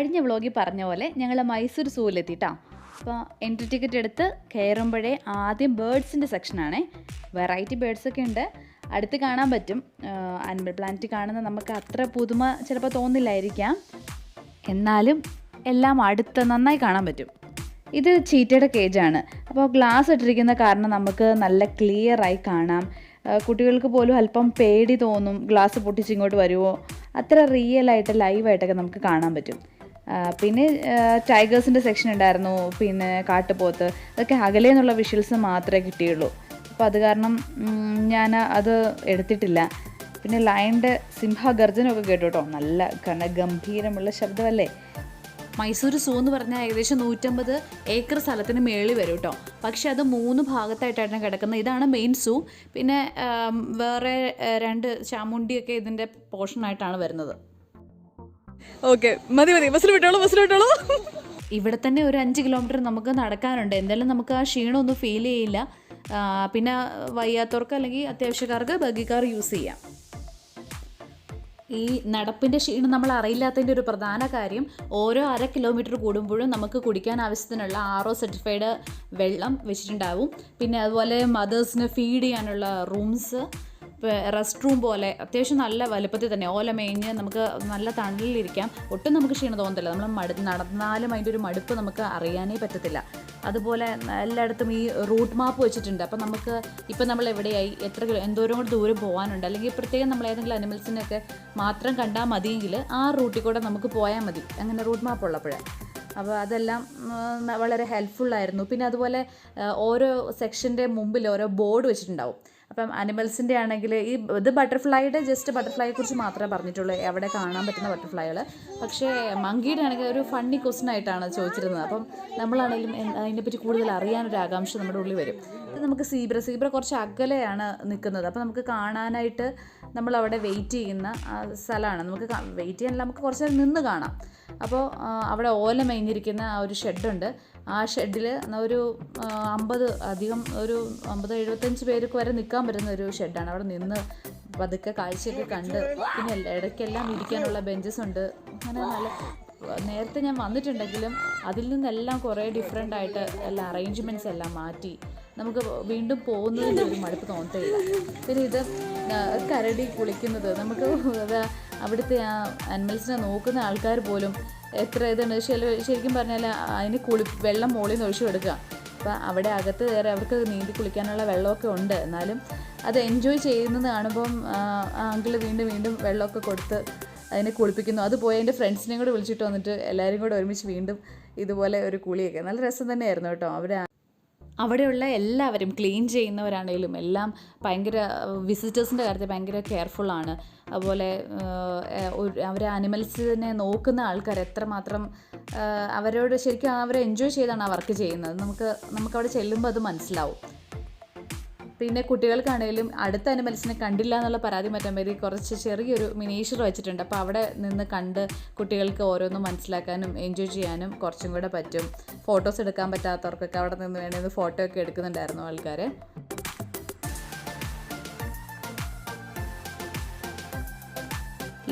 കഴിഞ്ഞ വ്ളോഗിൽ പറഞ്ഞ പോലെ ഞങ്ങൾ മൈസൂർ സൂവിലെത്തിയിട്ടാണ്. അപ്പോൾ എൻട്രി ടിക്കറ്റ് എടുത്ത് കയറുമ്പോഴേ ആദ്യം ബേഡ്സിൻ്റെ സെക്ഷനാണേ. വെറൈറ്റി ബേഡ്സൊക്കെ ഉണ്ട്, അടുത്ത് കാണാൻ പറ്റും. ആനിമൽ പ്ലാനറ്റ് കാണുന്ന നമുക്ക് അത്ര പുതുമ ചിലപ്പോൾ തോന്നില്ലായിരിക്കാം, എന്നാലും എല്ലാം അടുത്ത് നന്നായി കാണാൻ പറ്റും. ഇത് ചീറ്റയുടെ കേജാണ്. അപ്പോൾ ഗ്ലാസ് ഇട്ടിരിക്കുന്ന കാരണം നമുക്ക് നല്ല ക്ലിയറായി കാണാം. കുട്ടികൾക്ക് പോലും അല്പം പേടി തോന്നും, ഗ്ലാസ് പൊട്ടിച്ചിങ്ങോട്ട് വരുമോ, അത്ര റിയലായിട്ട് ലൈവായിട്ടൊക്കെ നമുക്ക് കാണാൻ പറ്റും. പിന്നെ ടൈഗേഴ്സിൻ്റെ സെക്ഷൻ ഉണ്ടായിരുന്നു, പിന്നെ കാട്ടുപോത്ത്, അതൊക്കെ അകലെ നിന്നുള്ള വിഷ്വൽസ് മാത്രമേ കിട്ടിയുള്ളൂ. അപ്പോൾ അത് കാരണം ഞാൻ അത് എടുത്തിട്ടില്ല. പിന്നെ ലയൻ്റെ സിംഹഗർജനമൊക്കെ കേട്ടു കേട്ടോ, നല്ല ഗംഭീരമുള്ള ശബ്ദമല്ലേ. മൈസൂർ സൂ എന്ന് പറഞ്ഞാൽ ഏകദേശം 150 ഏക്കർ സ്ഥലത്തിന് മേളിൽ വരും കേട്ടോ. പക്ഷെ അത് 3 ഭാഗത്തായിട്ടാണ് കിടക്കുന്നത്. ഇതാണ് മെയിൻ സൂ. പിന്നെ വേറെ 2 ചാമുണ്ടിയൊക്കെ ഇതിൻ്റെ പോർഷനായിട്ടാണ് വരുന്നത്. ഓക്കെ, മതി ബസ്സിൽ വിട്ടോളൂ. ഇവിടെ തന്നെ ഒരു 5 കിലോമീറ്റർ നമുക്ക് നടക്കാനുണ്ട്. എന്തായാലും നമുക്ക് ആ ക്ഷീണമൊന്നും ഫീൽ ചെയ്യില്ല. പിന്നെ വയ്യാത്തവർക്ക് അല്ലെങ്കിൽ അത്യാവശ്യക്കാർക്ക് ബഗ്ഗി കാർ യൂസ് ചെയ്യാം. ഈ നടപ്പിൻ്റെ ക്ഷീണം നമ്മൾ അറിയില്ലാത്തതിൻ്റെ ഒരു പ്രധാന കാര്യം, ഓരോ 1/2 കിലോമീറ്റർ കൂടുമ്പോഴും നമുക്ക് കുടിക്കാൻ ആവശ്യത്തിനുള്ള RO സർട്ടിഫൈഡ് വെള്ളം വെച്ചിട്ടുണ്ടാവും. പിന്നെ അതുപോലെ മദേഴ്സിന് ഫീഡ് ചെയ്യാനുള്ള റൂംസ്, റെസ്റ്റ് റൂം പോലെ അത്യാവശ്യം നല്ല വലുപ്പത്തിൽ തന്നെ ഓല മേഞ്ഞ് നമുക്ക് നല്ല തണലിലിരിക്കാം. ഒട്ടും നമുക്ക് ക്ഷീണം തോന്നത്തില്ല. നമ്മൾ നടന്നാലും അതിൻ്റെ ഒരു മടുപ്പ് നമുക്ക് അറിയാനേ പറ്റത്തില്ല. അതുപോലെ എല്ലായിടത്തും ഈ റൂട്ട് മാപ്പ് വെച്ചിട്ടുണ്ട്. അപ്പം നമുക്ക് ഇപ്പം നമ്മൾ എവിടെയായി, എന്തോരം കൂടെ ദൂരം പോകാനുണ്ട്, അല്ലെങ്കിൽ പ്രത്യേകം നമ്മൾ ഏതെങ്കിലും അനിമൽസിനൊക്കെ മാത്രം കണ്ടാൽ മതിയെങ്കിൽ ആ റൂട്ടിൽ കൂടെ നമുക്ക് പോയാൽ മതി, അങ്ങനെ റൂട്ട് മാപ്പ് ഉള്ളപ്പോഴേ. അപ്പോൾ അതെല്ലാം വളരെ ഹെൽപ്ഫുള്ളായിരുന്നു. പിന്നെ അതുപോലെ ഓരോ സെക്ഷൻ്റെ മുമ്പിൽ ഓരോ ബോർഡ് വെച്ചിട്ടുണ്ടാവും. അപ്പം അനിമൽസിൻ്റെ ആണെങ്കിൽ ഇത് ബട്ടർഫ്ലൈയെ കുറിച്ച് മാത്രമേ പറഞ്ഞിട്ടുള്ളൂ, അവിടെ കാണാൻ പറ്റുന്ന ബട്ടർഫ്ലൈകൾ. പക്ഷേ മങ്കിയുടെ ആണെങ്കിൽ ഒരു ഫണ്ണി ക്വസ്റ്റൻ ആയിട്ടാണ് ചോദിച്ചിരുന്നത്. അപ്പം നമ്മളാണെങ്കിലും അതിനെപ്പറ്റി കൂടുതൽ അറിയാനൊരു ആകാംക്ഷ നമ്മുടെ ഉള്ളിൽ വരും. ഇത് നമുക്ക് സീബ്ര കുറച്ച് അകലെയാണ് നിൽക്കുന്നത്. അപ്പോൾ നമുക്ക് കാണാനായിട്ട് നമ്മളവിടെ വെയിറ്റ് ചെയ്യുന്ന സ്ഥലമാണ്. നമുക്ക് വെയിറ്റ് ചെയ്യാനല്ല, നമുക്ക് കുറച്ച് നേരം നിന്ന് കാണാം. അപ്പോൾ അവിടെ ഓല മേഞ്ഞിരിക്കുന്ന ആ ഒരു ഷെഡുണ്ട്. ആ ഷെഡിൽ ഒരു 50-75 പേർക്ക് വരെ നിൽക്കാൻ പറ്റുന്ന ഒരു ഷെഡാണ്. അവിടെ നിന്ന് പതുക്കെ കാഴ്ചയൊക്കെ കണ്ട്, പിന്നെ ഇടയ്ക്കെല്ലാം ഇരിക്കാനുള്ള ബെഞ്ചസ് ഉണ്ട്. അങ്ങനെ നേരത്തെ ഞാൻ വന്നിട്ടുണ്ടെങ്കിലും അതിൽ നിന്നെല്ലാം കുറേ ഡിഫറെൻ്റ് ആയിട്ട് എല്ലാ അറേഞ്ച്മെൻറ്റ്സ് എല്ലാം മാറ്റി നമുക്ക് വീണ്ടും പോകുന്നതിൻ്റെ ഒരു മടുപ്പ് തോന്നത്തില്ല. പിന്നെ ഇത് കരടി കുളിക്കുന്നത്, നമുക്ക് അവിടുത്തെ ആ അനിമൽസിനെ നോക്കുന്ന ആൾക്കാർ പോലും എത്ര ഇതുണ്ട്. ശരിക്കും പറഞ്ഞാൽ അതിന് വെള്ളം മുകളിൽ നിന്ന് ഒഴിച്ചു കൊടുക്കുക. അപ്പോൾ അവിടെ അകത്ത് കയറി അവർക്ക് നീന്തി കുളിക്കാനുള്ള വെള്ളമൊക്കെ ഉണ്ട്. എന്നാലും അത് എൻജോയ് ചെയ്യുന്നത് കാണുമ്പം അങ്കിൾ വീണ്ടും വെള്ളമൊക്കെ കൊടുത്ത് അതിനെ കുളിപ്പിക്കുന്നു. അത് പോയി എൻ്റെ ഫ്രണ്ട്സിനെയും കൂടെ വിളിച്ചിട്ട് വന്നിട്ട് എല്ലാവരും കൂടെ ഒരുമിച്ച് വീണ്ടും ഇതുപോലെ ഒരു കുളിയൊക്കെ നല്ല രസം തന്നെയായിരുന്നു കേട്ടോ. അവിടെയുള്ള എല്ലാവരും ക്ലീൻ ചെയ്യുന്നവരാണെങ്കിലും എല്ലാം ഭയങ്കര വിസിറ്റേഴ്സിൻ്റെ കാര്യത്തിൽ ഭയങ്കര കെയർഫുള്ളാണ്. അതുപോലെ അവർ അനിമൽസിനെ നോക്കുന്ന ആൾക്കാർ എത്രമാത്രം അവരോട് ശരിക്കും അവരെ എൻജോയ് ചെയ്താണ് ആ വർക്ക് ചെയ്യുന്നത്. നമുക്കവിടെ ചെല്ലുമ്പോൾ അത് മനസ്സിലാവും. പിന്നെ കുട്ടികൾക്കാണെങ്കിലും അടുത്ത അനിമൽസിനെ കണ്ടില്ല എന്നുള്ള പരാതി മാറ്റാൻ വേണ്ടി കുറച്ച് ചെറിയൊരു മിനിയേച്ചർ വെച്ചിട്ടുണ്ട്. അപ്പോൾ അവിടെ നിന്ന് കണ്ട് കുട്ടികൾക്ക് ഓരോന്നും മനസ്സിലാക്കാനും എൻജോയ് ചെയ്യാനും കുറച്ചും കൂടെ പറ്റും. ഫോട്ടോസ് എടുക്കാൻ പറ്റാത്തവർക്കൊക്കെ അവിടെ നിന്ന് വേണമെങ്കിൽ ഫോട്ടോ ഒക്കെ എടുക്കുന്നുണ്ടായിരുന്നു ആൾക്കാർ.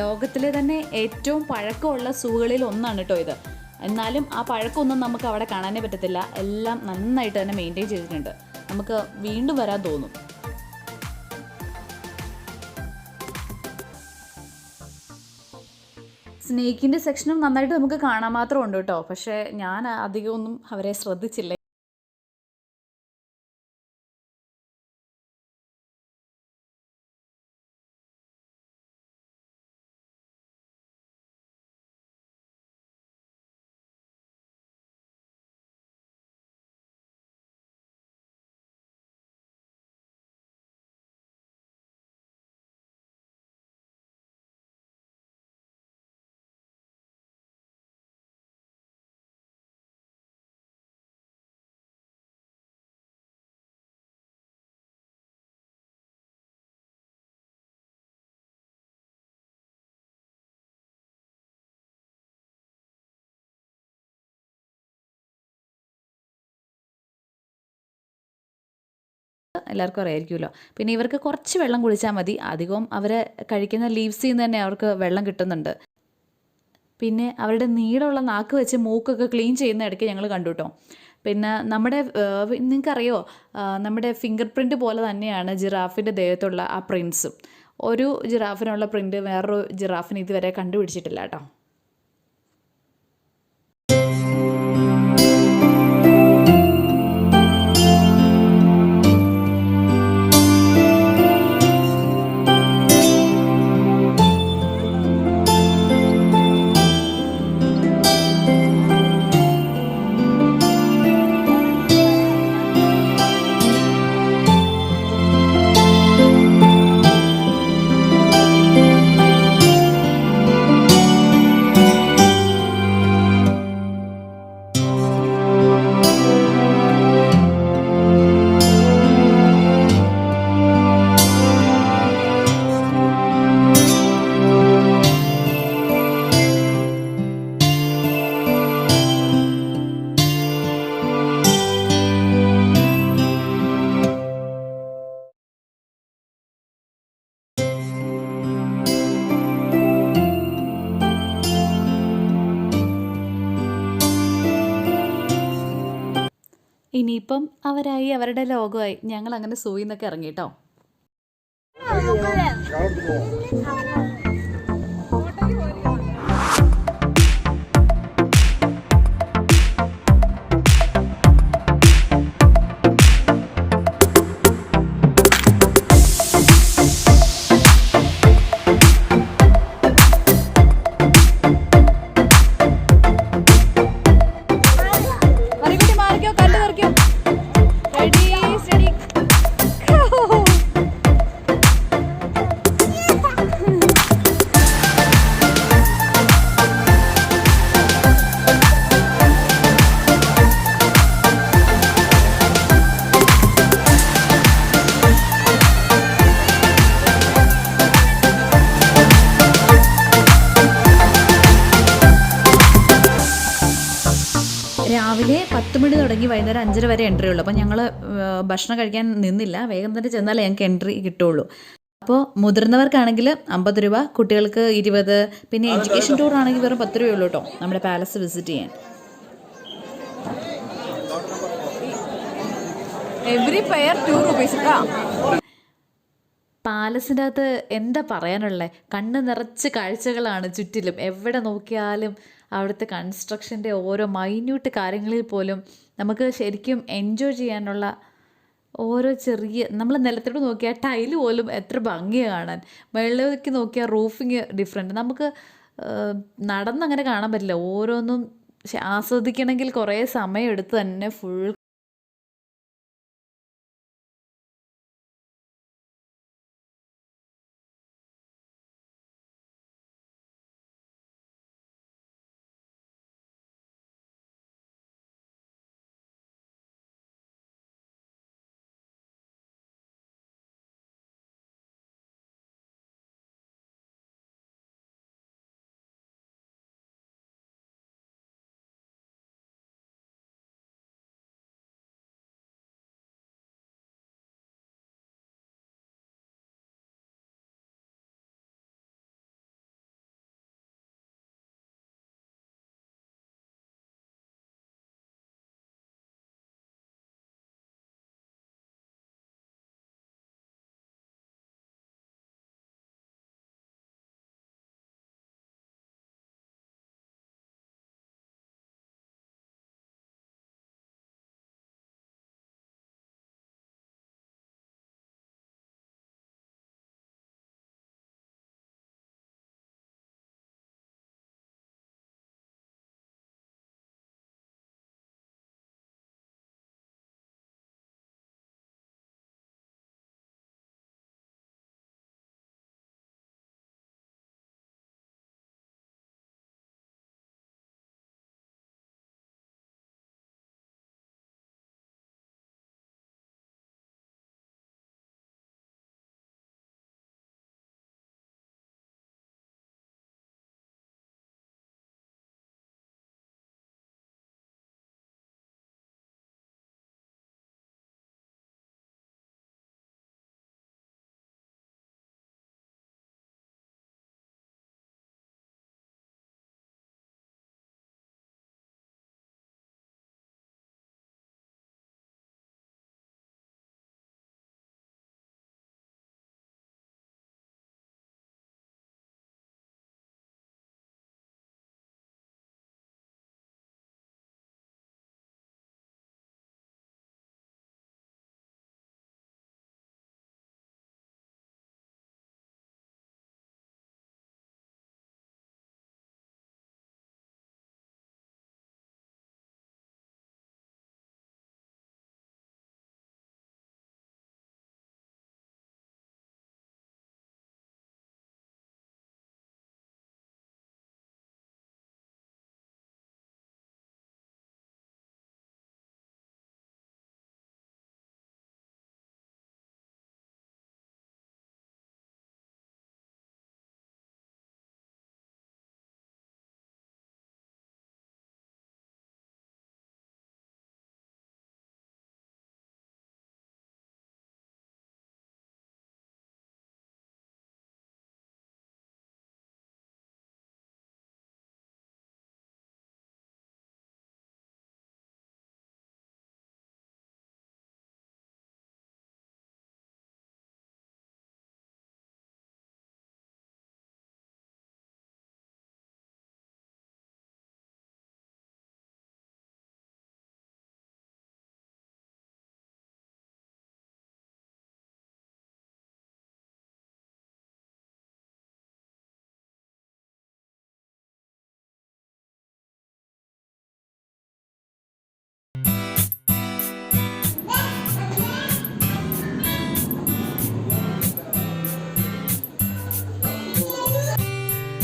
ലോകത്തിലെ തന്നെ ഏറ്റവും പഴക്കമുള്ള സൂകളിൽ ഒന്നാണ് കേട്ടോ ഇത്. എന്നാലും ആ പഴക്കമൊന്നും നമുക്ക് അവിടെ കാണാനേ പറ്റത്തില്ല. എല്ലാം നന്നായിട്ട് തന്നെ മെയിൻറ്റെയിൻ ചെയ്തിട്ടുണ്ട്. നമുക്ക് വീണ്ടും വരാൻ തോന്നും. സ്നേക്കിൻ്റെ സെക്ഷനും നന്നായിട്ട് നമുക്ക് കാണാൻ മാത്രം ഉണ്ട് കേട്ടോ. പക്ഷേ ഞാൻ അധികമൊന്നും അവരെ ശ്രദ്ധിച്ചില്ല. എല്ലാവർക്കും അറിയായിരിക്കുമല്ലോ. പിന്നെ ഇവർക്ക് കുറച്ച് വെള്ളം കുടിച്ചാൽ മതി. അധികവും അവർ കഴിക്കുന്ന ലീവ്സിൽ നിന്ന് തന്നെ അവർക്ക് വെള്ളം കിട്ടുന്നുണ്ട്. പിന്നെ അവരുടെ നീളമുള്ള നാക്ക് വെച്ച് മൂക്കൊക്കെ ക്ലീൻ ചെയ്യുന്ന ഇടയ്ക്ക് ഞങ്ങൾ കണ്ടു കേട്ടോ. പിന്നെ നമ്മുടെ നിങ്ങൾക്കറിയോ, നമ്മുടെ ഫിംഗർ പ്രിൻറ്റ് പോലെ തന്നെയാണ് ജിറാഫിൻ്റെ ദേഹത്തുള്ള ആ പ്രിൻസും. ഒരു ജിറാഫിനുള്ള പ്രിൻറ്റ് വേറൊരു ജിറാഫിന് ഇതുവരെ കണ്ടുപിടിച്ചിട്ടില്ല കേട്ടോ. ഇനിയിപ്പം അവരായി, അവരുടെ ലോകമായി. ഞങ്ങൾ അങ്ങനെ സൂയിൽ നിന്നൊക്കെ ഇറങ്ങി കേട്ടോ. രാവിലെ 10 മണി തുടങ്ങി വൈകുന്നേരം 5:30 വരെ എൻട്രി ഉള്ളൂ. അപ്പോൾ ഞങ്ങൾ ഭക്ഷണം കഴിക്കാൻ നിന്നില്ല, വേഗം തന്നെ ചെന്നാലേ ഞങ്ങൾക്ക് എൻട്രി കിട്ടുള്ളൂ. അപ്പോൾ മുതിർന്നവർക്കാണെങ്കിൽ 50 രൂപ, കുട്ടികൾക്ക് 20, പിന്നെ എഡ്യൂക്കേഷൻ ടൂർ ആണെങ്കിൽ വെറും 10 രൂപയുള്ളൂ കേട്ടോ നമ്മുടെ പാലസ് വിസിറ്റ് ചെയ്യാൻ. എവറി പെയർ 2 rupees കേട്ടോ. പാലസിൻ്റെ അകത്ത് എന്താ പറയാനുള്ളത്, കണ്ണ് നിറച്ച് കാഴ്ചകളാണ് ചുറ്റിലും. എവിടെ നോക്കിയാലും അവിടുത്തെ കൺസ്ട്രക്ഷൻ്റെ ഓരോ മൈന്യൂട്ട് കാര്യങ്ങളിൽ പോലും നമുക്ക് ശരിക്കും എൻജോയ് ചെയ്യാനുള്ള ഓരോ ചെറിയ, നമ്മൾ നിലത്തോട്ട് നോക്കിയാൽ ടൈല് പോലും എത്ര ഭംഗിയാണ് കാണാൻ. വെള്ളമൊക്കെ നോക്കിയാൽ റൂഫിങ് ഡിഫറെൻറ്റ്. നമുക്ക് നടന്നങ്ങനെ കാണാൻ പറ്റില്ല. ഓരോന്നും ആസ്വദിക്കണമെങ്കിൽ കുറേ സമയം എടുത്ത് തന്നെ ഫുൾ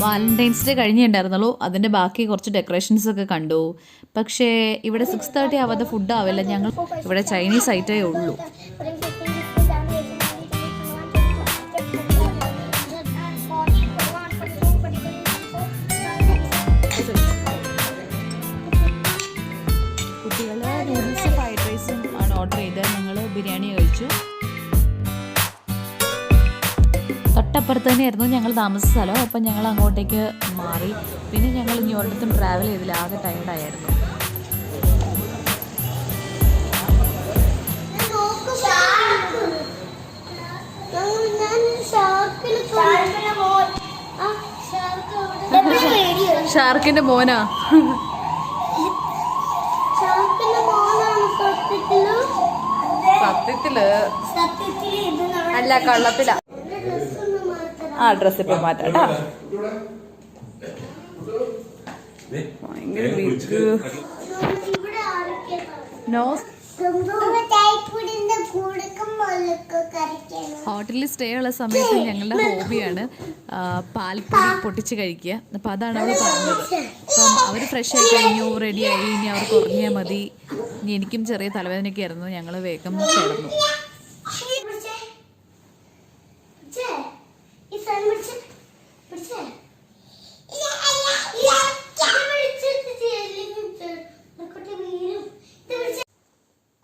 വാലന്റൈൻസ് ഡേ കഴിഞ്ഞിട്ടുണ്ടായിരുന്നുള്ളൂ. അതിൻ്റെ ബാക്കി കുറച്ച് ഡെക്കറേഷൻസ് ഒക്കെ കണ്ടു. പക്ഷേ ഇവിടെ 6:30 ആവാതെ ഫുഡ് ആവില്ല. ഞങ്ങൾ ഇവിടെ ചൈനീസ് ഐറ്റമേ ഉള്ളൂ. കുട്ടികൾ നൂഡിൽസ് ഫ്രൈഡ് റൈസും ആണ് ഓർഡർ ചെയ്തത്. ഞങ്ങൾ ബിരിയാണി കഴിച്ചു. തൊട്ടപ്പുറത്ത് തന്നെയായിരുന്നു ഞങ്ങൾ താമസ സ്ഥലം. അപ്പം ഞങ്ങൾ അങ്ങോട്ടേക്ക് മാറി. പിന്നെ ഞങ്ങൾ ഇനി ഒരിടത്തും ട്രാവൽ ചെയ്തില്ല. ആകെ ടയർഡായിരുന്നു. ഷാർക്കിന്റെ മോനാ? സത്യത്തില് അല്ല, കള്ളത്തിലാ. ആ ഡ്രസ് ഇപ്പൊ മാറ്റാം. ഭയങ്കര നോ. ഹോട്ടലിൽ സ്റ്റേ ഉള്ള സമയത്ത് ഞങ്ങളുടെ ഹോബിയാണ് പാൽപ്പൊടി പൊട്ടിച്ച് കഴിക്കുക. അപ്പം അതാണ് അവൾ പറഞ്ഞത്. അപ്പം അവർ ഫ്രഷ് ആയി കഴിഞ്ഞു, റെഡിയായി. ഇനി അവർക്ക് ഉറങ്ങിയാൽ മതി. ഇനി എനിക്കും ചെറിയ തലവേദനയൊക്കെ ആയിരുന്നു. ഞങ്ങൾ വേഗം കിടന്നു.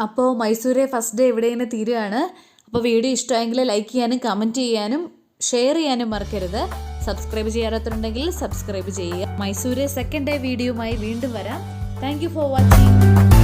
അപ്പോൾ മൈസൂരെ ഫസ്റ്റ് ഡേ ഇവിടെ ഇങ്ങനെ തീരുകയാണ്. അപ്പോൾ വീഡിയോ ഇഷ്ടമായെങ്കിൽ ലൈക്ക് ചെയ്യാനും കമൻറ്റ് ചെയ്യാനും ഷെയർ ചെയ്യാനും മറക്കരുത്. സബ്സ്ക്രൈബ് ചെയ്യാത്തവരുണ്ടെങ്കിൽ സബ്സ്ക്രൈബ് ചെയ്യുക. മൈസൂരെ സെക്കൻഡ് ഡേ വീഡിയോയുമായി വീണ്ടും വരാം. Thank you for watching.